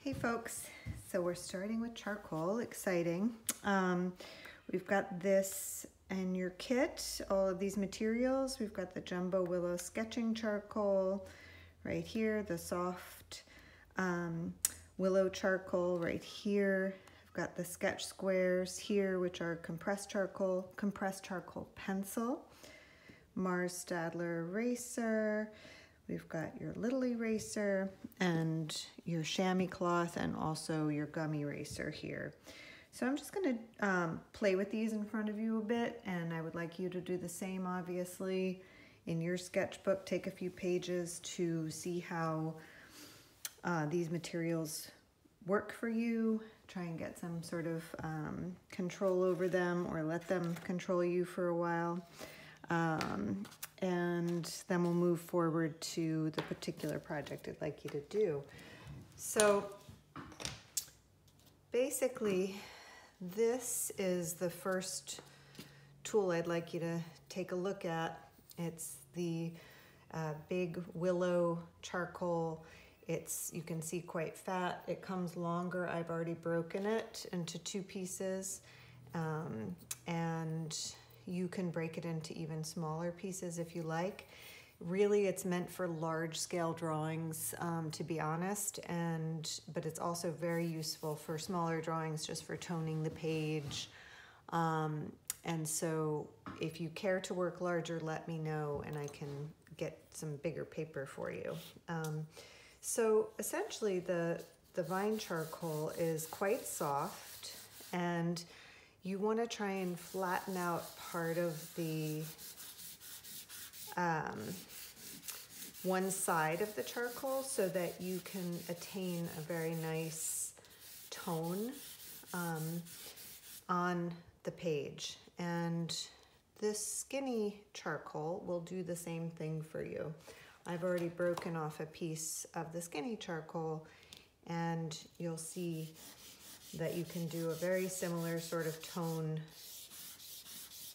Hey folks, so we're starting with charcoal, exciting. We've got this in your kit, all of these materials. We've got the Jumbo Willow sketching charcoal right here, the soft willow charcoal right here. I've got the sketch squares here, which are compressed charcoal pencil, Mars Stadler eraser. We've got your little eraser and your chamois cloth and also your gum eraser here. So I'm just going to play with these in front of you a bit, and I would like you to do the same, obviously, in your sketchbook. Take a few pages to see how these materials work for you. Try and get some sort of control over them, or let them control you for a while. And then we'll move forward to the particular project I'd like you to do. So basically, this is the first tool I'd like you to take a look at. It's the big willow charcoal. You can see, quite fat. It comes longer. I've already broken it into 2 pieces, and you can break it into even smaller pieces if you like. Really, it's meant for large scale drawings, to be honest, but it's also very useful for smaller drawings, just for toning the page. And so if you care to work larger, let me know and I can get some bigger paper for you. So essentially the vine charcoal is quite soft, and you want to try and flatten out part of the one side of the charcoal so that you can attain a very nice tone on the page. And this skinny charcoal will do the same thing for you. I've already broken off a piece of the skinny charcoal, and you'll see that you can do a very similar sort of tone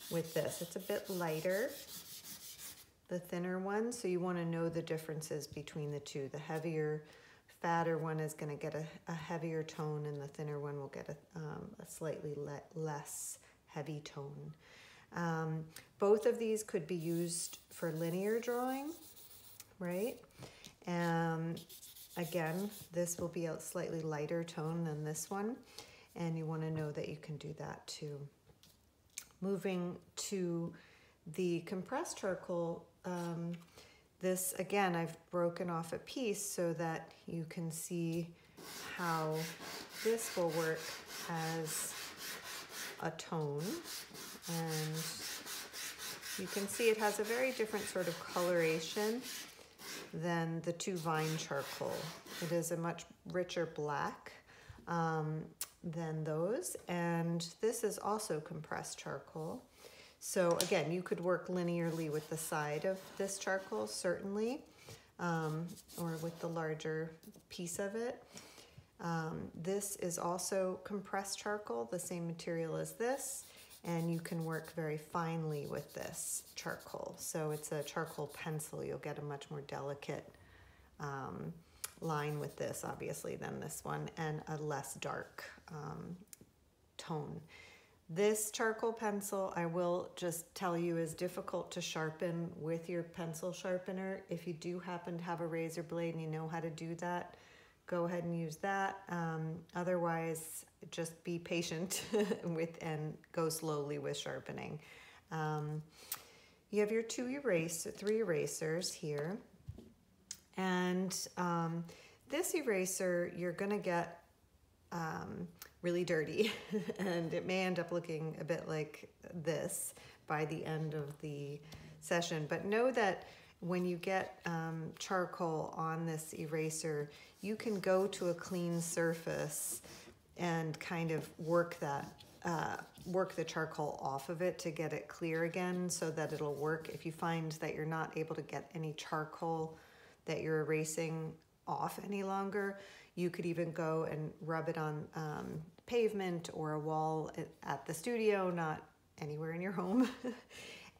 with this. It's a bit lighter, the thinner one, so you want to know the differences between the two. The heavier, fatter one is going to get a heavier tone, and the thinner one will get a slightly less heavy tone. Both of these could be used for linear drawing, right? Again, this will be a slightly lighter tone than this one, and you want to know that you can do that too. Moving to the compressed charcoal, this, again, I've broken off a piece so that you can see how this will work as a tone. And you can see it has a very different sort of coloration than the 2 vine charcoal. It is a much richer black than those, and this is also compressed charcoal. So again, you could work linearly with the side of this charcoal, certainly, or with the larger piece of it. This is also compressed charcoal, the same material as this, and you can work very finely with this charcoal. So it's a charcoal pencil. You'll get a much more delicate line with this, obviously, than this one, and a less dark tone. This charcoal pencil, I will just tell you, is difficult to sharpen with your pencil sharpener. If you do happen to have a razor blade and you know how to do that, go ahead and use that. Otherwise, just be patient and go slowly with sharpening. You have your 3 erasers here. And this eraser, you're gonna get really dirty and it may end up looking a bit like this by the end of the session. But know that when you get charcoal on this eraser, you can go to a clean surface and kind of work the charcoal off of it to get it clear again, so that it'll work. If you find that you're not able to get any charcoal that you're erasing off any longer, you could even go and rub it on pavement or a wall at the studio, not anywhere in your home,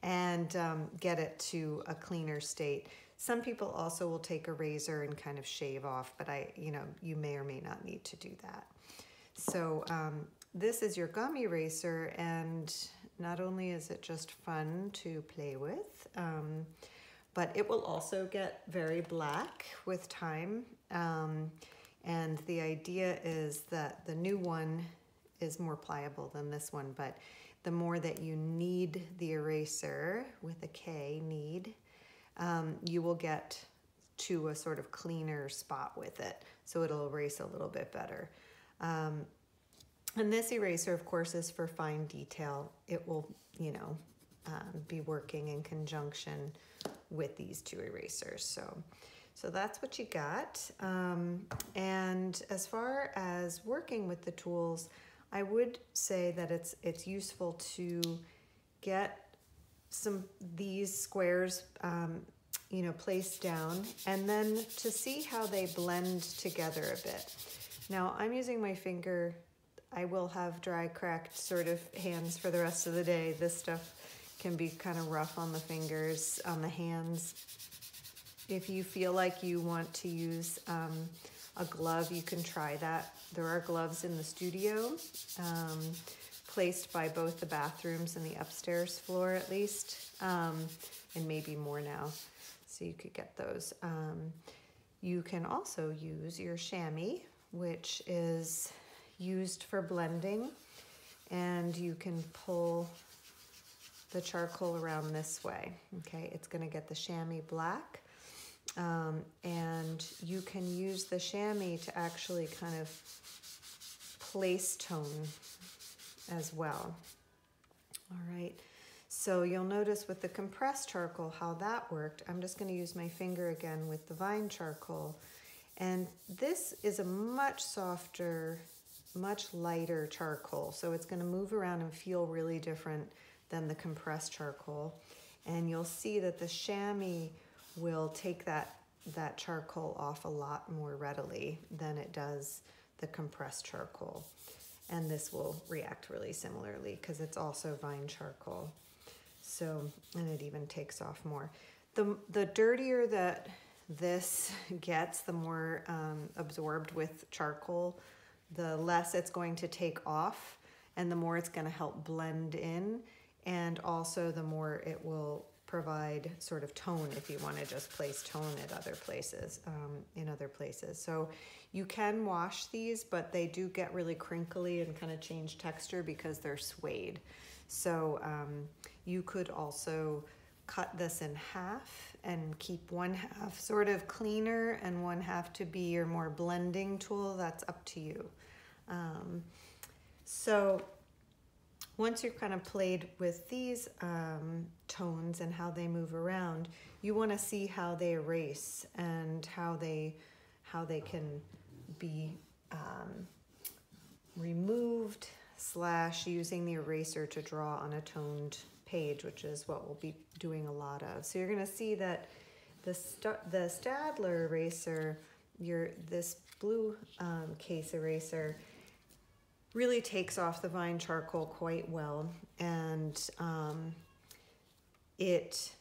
and get it to a cleaner state. Some people also will take a razor and kind of shave off, but you may or may not need to do that. So this is your gum eraser, and not only is it just fun to play with, but it will also get very black with time. And the idea is that the new one is more pliable than this one, but the more that you knead the eraser, with a K, knead, you will get to a sort of cleaner spot with it. So it'll erase a little bit better. And this eraser, of course, is for fine detail. It will, be working in conjunction with these two erasers. So that's what you got. And as far as working with the tools, I would say that it's useful to get these squares placed down, and then to see how they blend together a bit. Now I'm using my finger. I will have dry, cracked sort of hands for the rest of the day. This stuff can be kind of rough on the fingers, on the hands. If you feel like you want to use a glove, you can try that. There are gloves in the studio, placed by both the bathrooms and the upstairs floor at least, and maybe more now, so you could get those. You can also use your chamois, which is used for blending, and you can pull the charcoal around this way. Okay, it's going to get the chamois black. And you can use the chamois to actually kind of place tone as well. All right, so you'll notice with the compressed charcoal how that worked. I'm just going to use my finger again with the vine charcoal, and this is a much softer, much lighter charcoal, so it's going to move around and feel really different than the compressed charcoal. And you'll see that the chamois will take that charcoal off a lot more readily than it does the compressed charcoal. And this will react really similarly because it's also vine charcoal. So, and it even takes off more. The dirtier that this gets, the more absorbed with charcoal, the less it's going to take off, and the more it's going to help blend in, and also the more it will provide sort of tone if you want to just place tone at other places, in other places. So you can wash these, but they do get really crinkly and kind of change texture because they're suede. So you could also cut this in half and keep one half sort of cleaner and one half to be your more blending tool. That's up to you. So once you've kind of played with these tones and how they move around, you want to see how they erase and how they can be removed / using the eraser to draw on a toned page, which is what we'll be doing a lot of. So you're going to see that the Staedtler eraser, this blue case eraser, really takes off the vine charcoal quite well, and it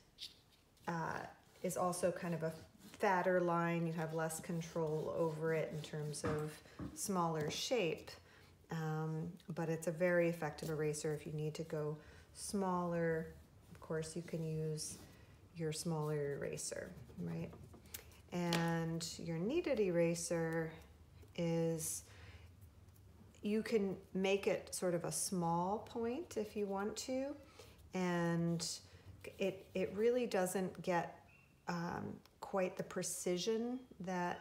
is also kind of a fatter line. You have less control over it in terms of smaller shape, but it's a very effective eraser if you need to go smaller. Of course, you can use your smaller eraser, right? And your kneaded eraser is, you can make it sort of a small point if you want to, and it really doesn't get quite the precision that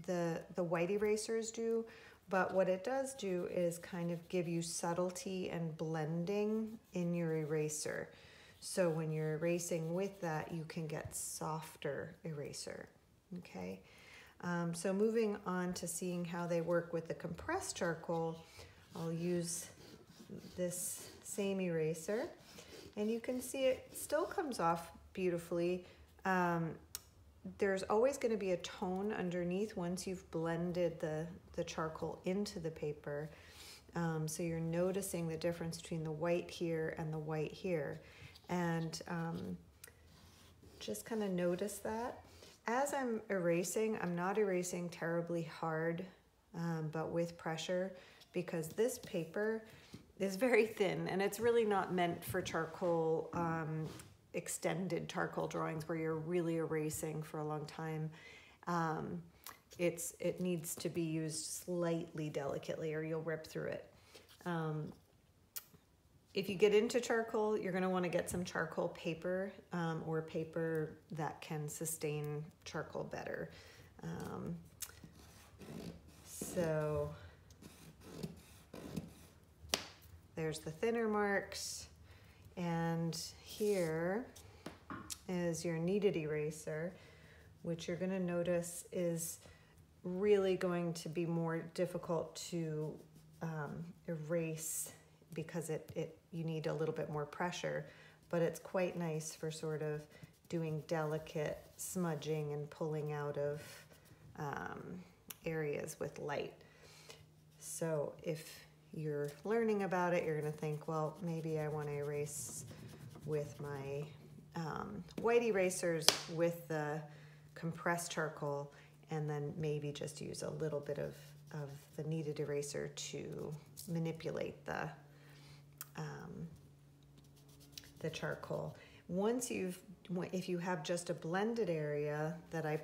the white erasers do, but what it does do is kind of give you subtlety and blending in your eraser. So when you're erasing with that, you can get softer eraser, okay? So moving on to seeing how they work with the compressed charcoal, I'll use this same eraser, and you can see it still comes off beautifully. There's always going to be a tone underneath once you've blended the charcoal into the paper. So you're noticing the difference between the white here and the white here. And just kind of notice that. as I'm erasing, I'm not erasing terribly hard, but with pressure, because this paper is very thin and it's really not meant for charcoal, extended charcoal drawings where you're really erasing for a long time. It needs to be used slightly delicately or you'll rip through it. If you get into charcoal, you're going to want to get some charcoal paper, or paper that can sustain charcoal better. So there's the thinner marks, and here is your kneaded eraser, which you're going to notice is really going to be more difficult to erase because you need a little bit more pressure, but it's quite nice for sort of doing delicate smudging and pulling out of areas with light. So if you're learning about it, you're going to think, well, maybe I want to erase with my white erasers with the compressed charcoal, and then maybe just use a little bit of the kneaded eraser to manipulate the charcoal. If you have just a blended area that I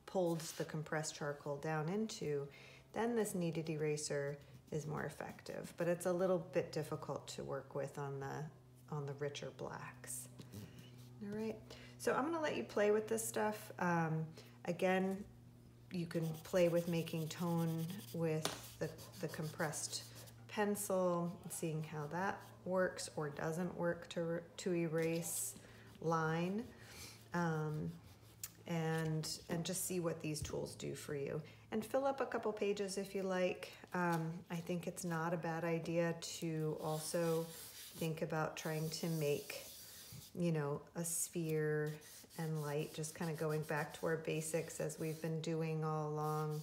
pulled the compressed charcoal down into, then this kneaded eraser is more effective, but it's a little bit difficult to work with on the richer blacks. All right, so I'm going to let you play with this stuff. Again, you can play with making tone with the compressed pencil, seeing how that works or doesn't work to erase line, and just see what these tools do for you. And fill up a couple pages if you like. I think it's not a bad idea to also think about trying to make, a sphere and light, just kind of going back to our basics as we've been doing all along,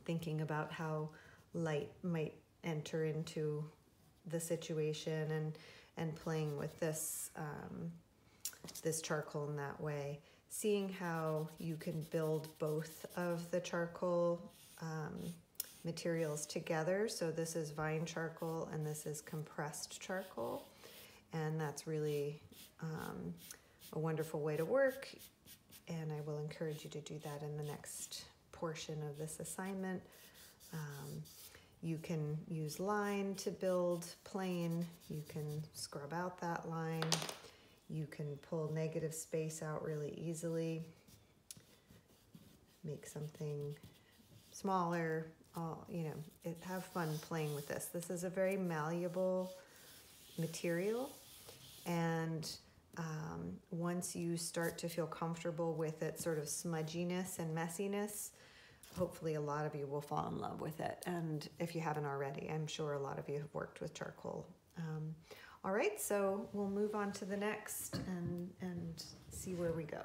thinking about how light might enter into the situation and playing with this this charcoal in that way, seeing how you can build both of the charcoal materials together. So this is vine charcoal and this is compressed charcoal, and that's really a wonderful way to work, and I will encourage you to do that in the next portion of this assignment. You can use line to build plane. You can scrub out that line. You can pull negative space out really easily. Make something smaller. Have fun playing with this. This is a very malleable material, and once you start to feel comfortable with its sort of smudginess and messiness, hopefully a lot of you will fall in love with it. And if you haven't already, I'm sure a lot of you have worked with charcoal. All right, so we'll move on to the next and see where we go.